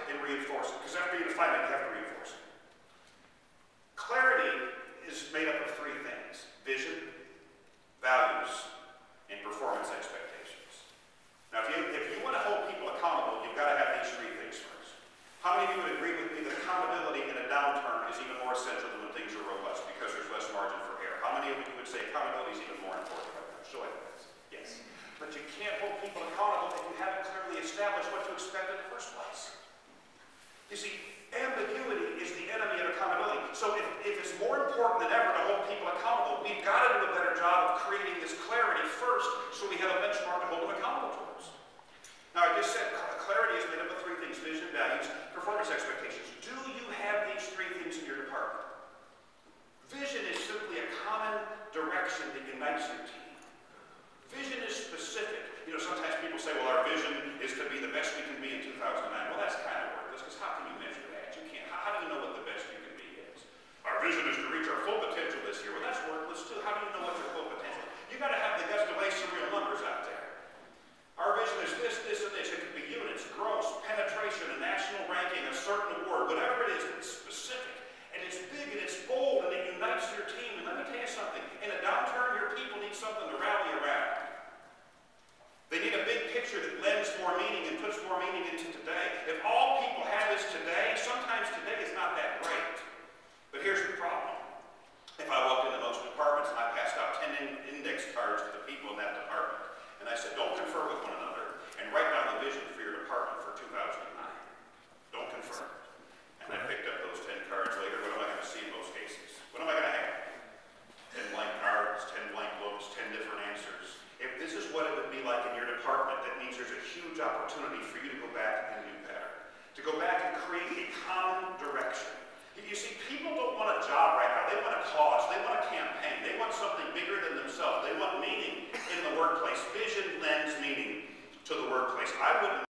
and reinforce it, because after you define it, you have to reinforce it. Clarity is made up of three things: vision, values, and performance expectations. Now, if you want to hold people accountable, you've got to have these three things first. How many of you would agree with me that accountability in a downturn is even more essential than when things are robust, because there's less margin for error? How many of you would say accountability is even more important right now? Show of hands. Yes. But you can't hold people accountable if you haven't clearly established what to expect in the first place. You see, ambiguity is the enemy of accountability. So if it's more important than ever to hold people accountable, we've got to do a better job of creating this clarity first, so we have a benchmark to hold them accountable towards. Now, I just said clarity is made up of three things: vision, values, performance expectations. Do you have these three things in your department? Vision is simply a common direction that unites your team. Vision is specific. You know, sometimes people say, well, our vision is to be the best we can be in 2009. Well, that's kind of worthless, because how can you measure that? You can't. How do you know what the best you can be is? Our vision is to reach our full potential this year. Well, that's worthless too. How do you know what your full potential is? You've got to have the guts to lay some real numbers out there. Our vision is this, this, and this. It could be units, gross, penetration, a national ranking, a certain award, whatever it is. It's specific, and it's big, and it's bold, and it unites your team. And let me tell you something. In a downturn, your people need something to rally around. They need a big picture that lends more meaning and puts more meaning into today. If all people have is today, sometimes today is not that great. But here's the problem. If I walked into most departments and I passed out 10 index cards to the people in that department, and I said, don't confer with one